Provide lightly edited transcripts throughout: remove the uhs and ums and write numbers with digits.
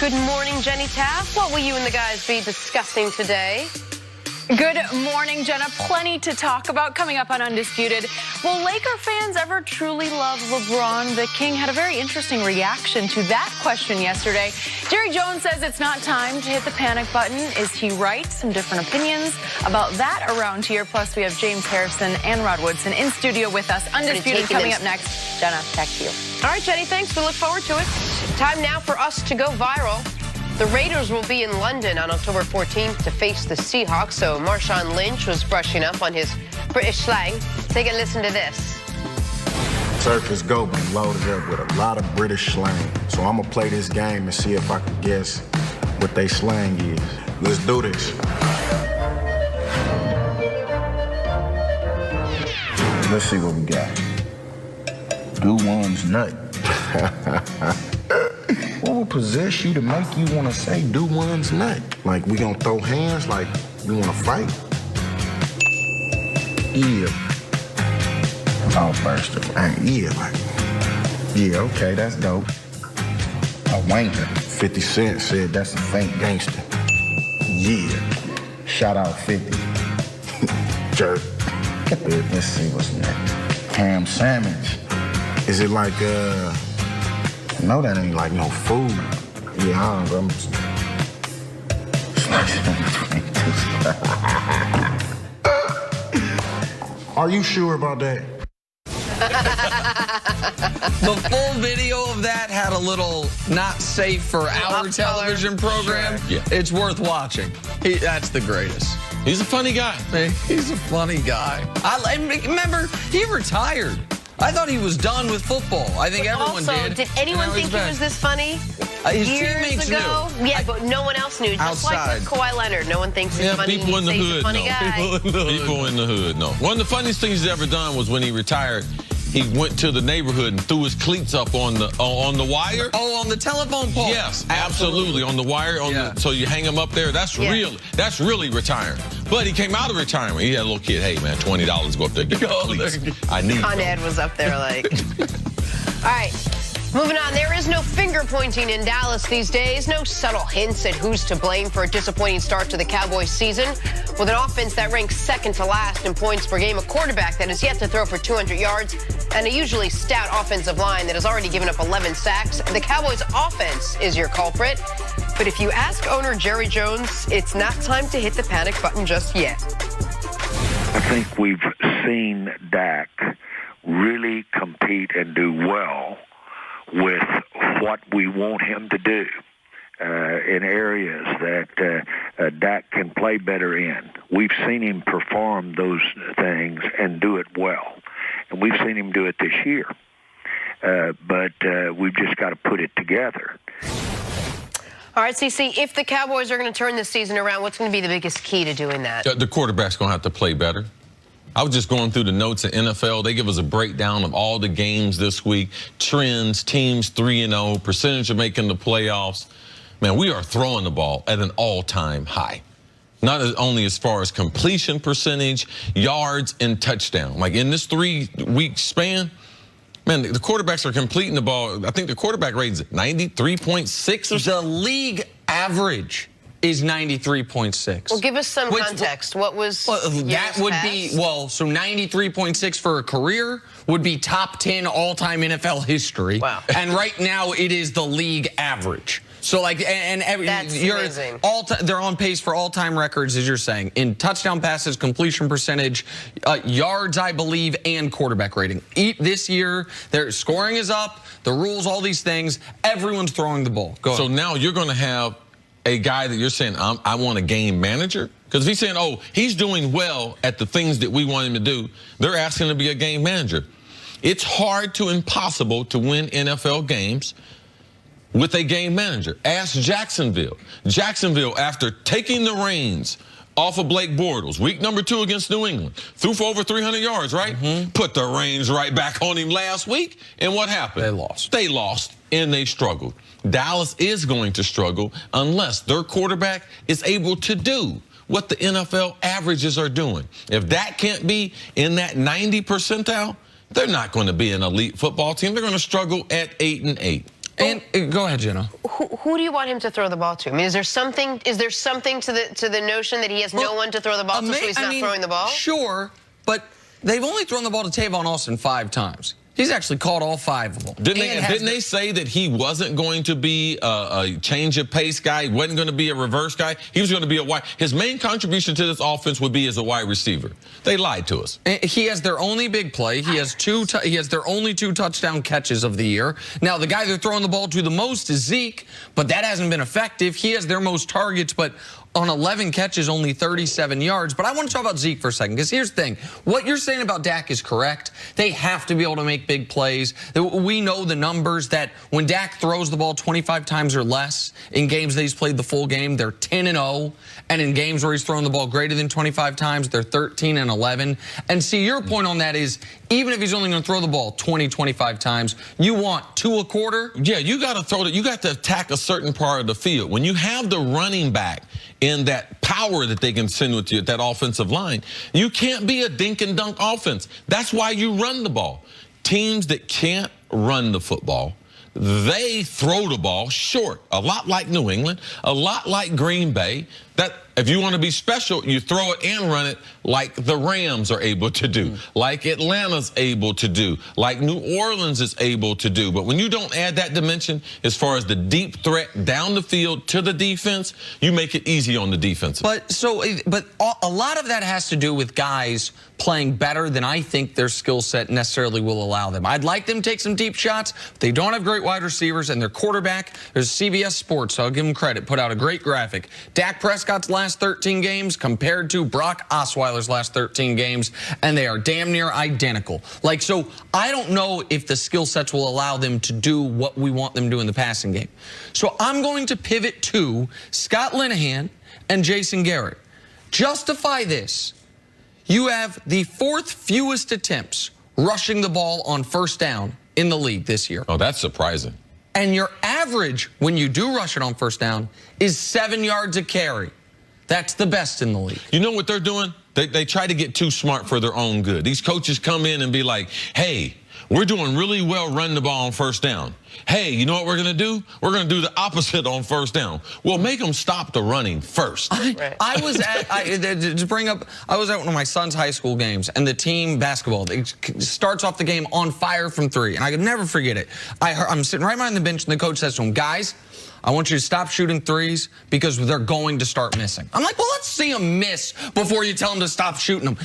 Good morning, Jenny Taft. What will you and the guys be discussing today? Good morning, Jenna. Plenty to talk about coming up on Undisputed. Will Laker fans ever truly love LeBron? The King had a very interesting reaction to that question yesterday. Jerry Jones says it's not time to hit the panic button. Is he right? Some different opinions about that around here. Plus, we have James Harrison and Rod Woodson in studio with us. Undisputed coming up next. Jenna, back to you. All right, Jenny, thanks. We look forward to it. Time now for us to go viral. The Raiders will be in London on October 14th to face the Seahawks, so Marshawn Lynch was brushing up on his British slang. Take a listen to this. Circus Go been loaded up with a lot of British slang, so I'm going to play this game and see if I can guess what they slang is. Let's do this. Let's see what we got. Do one's nut. What will possess you to make you want to say do one's nut? Like we gonna throw hands, like we want to fight? Yeah. Oh, burst of yeah, like, yeah, okay, that's dope. A wanker. 50 Cent said that's a faint gangster. Yeah. Shout out 50. Jerk. Let's see what's next. Ham sandwich. Is it like, no, that ain't like no food. Yeah, I'm Are you sure about that? The full video of that had a little not safe for our television program. Sure. Yeah. It's worth watching. That's the greatest. He's a funny guy. He's a funny guy. I remember, he retired. I thought he was done with football. I think everyone did. Did anyone think he was this funny his years teammates ago? knew. Yeah, but no one else knew. Just like with Kawhi Leonard, no one thinks he's funny. People in the hood know. People in the hood know. One of the funniest things he's ever done was when he retired. He went to the neighborhood and threw his cleats up on the wire. Oh, on the telephone pole. Yes, absolutely. On the wire. So you hang him up there. That's real. That's really retiring. But he came out of retirement. He had a little kid. Hey man, $20. Go up there. Get the cleats. I need. Con Ed was up there like. All right. Moving on, there is no finger pointing in Dallas these days. No subtle hints at who's to blame for a disappointing start to the Cowboys season. With an offense that ranks second to last in points per game, a quarterback that has yet to throw for 200 yards, and a usually stout offensive line that has already given up 11 sacks, the Cowboys' offense is your culprit. But if you ask owner Jerry Jones, it's not time to hit the panic button just yet. I think we've seen Dak really compete and do well with what we want him to do in areas that Dak can play better in. We've seen him perform those things and do it well. And we've seen him do it this year. But we've just got to put it together. All right, CC, if the Cowboys are going to turn this season around, what's going to be the biggest key to doing that? The quarterback's going to have to play better. I was just going through the notes at NFL. They give us a breakdown of all the games this week, trends, teams 3-0, percentage of making the playoffs. Man, we are throwing the ball at an all-time high. Not only as far as completion percentage, yards, and touchdown. Like in this 3-week span, man, the quarterbacks are completing the ball. I think the quarterback rate is 93.6. The league average is 93.6. Well, give us some context. What was that would be, so 93.6 for a career would be top 10 all-time NFL history. Wow. And right now it is the league average. So like, That's amazing. They're on pace for all-time records, as you're saying, in touchdown passes, completion percentage, yards, I believe, and quarterback rating. This year, their scoring is up, the rules, all these things, everyone's throwing the ball. Go ahead. So now you're going to have a guy that you're saying, I want a game manager? Because if he's saying, oh, he's doing well at the things that we want him to do, they're asking him to be a game manager. It's hard to impossible to win NFL games with a game manager. Ask Jacksonville. Jacksonville, after taking the reins off of Blake Bortles, week number 2 against New England, threw for over 300 yards, right? Put the reins right back on him last week, and what happened? They lost. They lost, and they struggled. Dallas is going to struggle unless their quarterback is able to do what the NFL averages are doing. If that can't be in that 90 percentile, they're not going to be an elite football team. They're going to struggle at 8-8. And go ahead, Jenna. Who do you want him to throw the ball to? I mean, is there something to the notion that he has no one to throw the ball to, so he's not throwing the ball? Sure, but they've only thrown the ball to Tavon Austin 5 times. He's actually caught all 5 of them. Didn't they say that he wasn't going to be a change of pace guy? He wasn't going to be a reverse guy? He was going to be a wide. His main contribution to this offense would be as a wide receiver. They lied to us. He has their only big play. He has their only 2 touchdown catches of the year. Now, the guy they're throwing the ball to the most is Zeke, but that hasn't been effective. He has their most targets, but on 11 catches, only 37 yards. But I want to talk about Zeke for a second, because here's the thing. What you're saying about Dak is correct. They have to be able to make big plays. We know the numbers that when Dak throws the ball 25 times or less in games that he's played the full game, they're 10-0. And in games where he's thrown the ball greater than 25 times, they're 13-11. And see, your point on that is, even if he's only going to throw the ball 20, 25 times, you want 2 a quarter? Yeah, you got to throw it. You got to attack a certain part of the field. When you have the running back in that power that they can send with you at that offensive line, you can't be a dink and dunk offense. That's why you run the ball. Teams that can't run the football, they throw the ball short, a lot like New England, a lot like Green Bay. That if you want to be special, you throw it and run it like the Rams are able to do, like Atlanta's able to do, like New Orleans is able to do. But when you don't add that dimension as far as the deep threat down the field to the defense, you make it easy on the defense. But a lot of that has to do with guys playing better than I think their skill set necessarily will allow them. I'd like them to take some deep shots. But they don't have great wide receivers, and their quarterback, there's CBS Sports, so I'll give them credit, put out a great graphic. Dak Prescott's last 13 games compared to Brock Osweiler's last 13 games, and they are damn near identical. So I don't know if the skill sets will allow them to do what we want them to do in the passing game. So I'm going to pivot to Scott Linehan and Jason Garrett. Justify this. You have the 4th fewest attempts rushing the ball on first down in the league this year. Oh, that's surprising. And your average, when you do rush it on first down, is 7 yards a carry. That's the best in the league. You know what they're doing? They try to get too smart for their own good. These coaches come in and be like, hey, we're doing really well running the ball on first down. Hey, you know what we're going to do? We're going to do the opposite on first down. Well, make them stop the running first. I was at one of my son's high school games, and the team basketball starts off the game on fire from 3, and I could never forget it. I'm sitting right behind the bench, and the coach says to him, guys, I want you to stop shooting threes because they're going to start missing. I'm like, well, let's see them miss before you tell them to stop shooting them.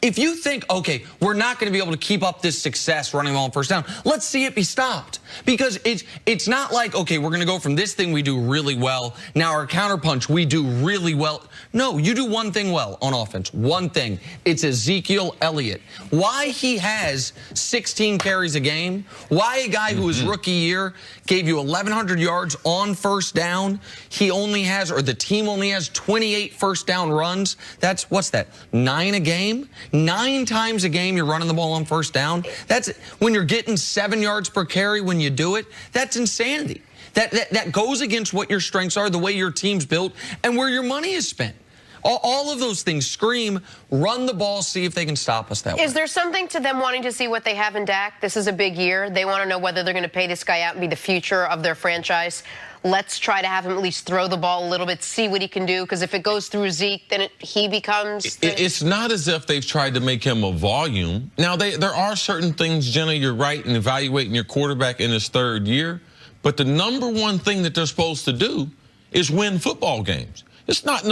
If you think, okay, we're not going to be able to keep up this success running them on first down, let's see it be stopped. Because it's not like, okay, we're going to go from this thing we do really well, now our counterpunch we do really well. No, you do one thing well on offense, one thing. It's Ezekiel Elliott. Why he has 16 carries a game, why a guy who his rookie year gave you 1,100 yards on first down, he only has, or the team only has 28 first down runs. That's, what's that, 9 a game? 9 times a game you're running the ball on first down. That's when you're getting 7 yards per carry when you do it. That's insanity. That goes against what your strengths are, the way your team's built, and where your money is spent. All of those things scream, run the ball, see if they can stop us that way. Is there something to them wanting to see what they have in Dak? This is a big year. They want to know whether they're going to pay this guy out and be the future of their franchise. Let's try to have him at least throw the ball a little bit, see what he can do, because if it goes through Zeke, then he becomes... It's not as if they've tried to make him a volume. Now, there are certain things, Jenna, you're right, in evaluating your quarterback in his 3rd year, but the #1 thing that they're supposed to do is win football games. It's not,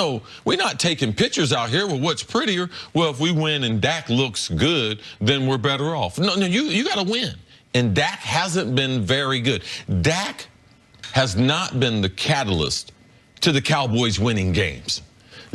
we're not taking pictures out here with what's prettier. Well, if we win and Dak looks good, then we're better off. No, you got to win. And Dak hasn't been very good. Dak has not been the catalyst to the Cowboys winning games.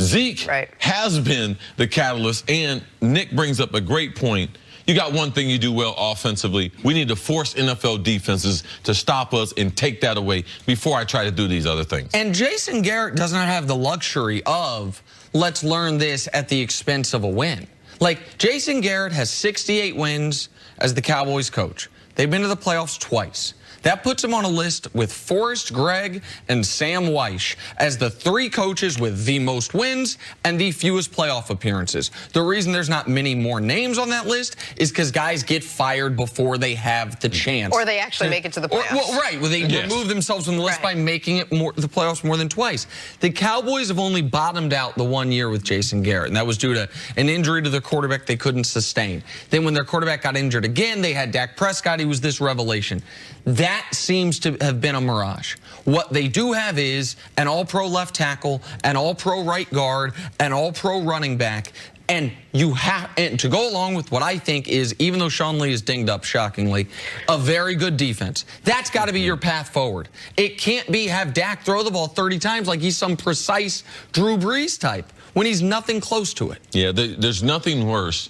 Zeke has been the catalyst, and Nick brings up a great point. You got one thing you do well offensively. We need to force NFL defenses to stop us and take that away before I try to do these other things. And Jason Garrett does not have the luxury of, let's learn this at the expense of a win. Jason Garrett has 68 wins as the Cowboys coach. They've been to the playoffs twice. That puts him on a list with Forrest Gregg and Sam Weish as the 3 coaches with the most wins and the fewest playoff appearances. The reason there's not many more names on that list is because guys get fired before they have the chance. Or they actually make it to the playoffs. Right. Well, they remove themselves from the list by making it the playoffs more than twice. The Cowboys have only bottomed out the 1 year with Jason Garrett, and that was due to an injury to their quarterback they couldn't sustain. Then when their quarterback got injured again, they had Dak Prescott. He was this revelation. That seems to have been a mirage. What they do have is an all-pro left tackle, an all-pro right guard, an all-pro running back. And to go along with what I think is, even though Sean Lee is dinged up, shockingly, a very good defense. That's got to be your path forward. It can't be have Dak throw the ball 30 times like he's some precise Drew Brees type when he's nothing close to it. Yeah, there's nothing worse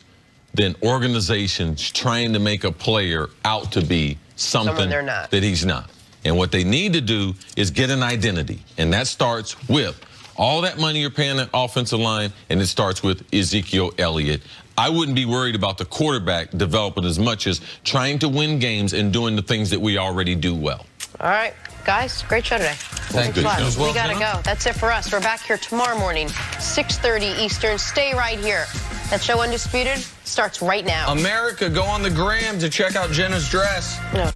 than organizations trying to make a player out to be something that he's not. And what they need to do is get an identity, and that starts with all that money you're paying that offensive line, and it starts with Ezekiel Elliott. I wouldn't be worried about the quarterback developing as much as trying to win games and doing the things that we already do well. All right, guys, great show today. Thank you. We got to go. That's it for us. We're back here tomorrow morning, 6:30 Eastern. Stay right here. That show Undisputed starts right now. America, go on the gram to check out Jenna's dress. No.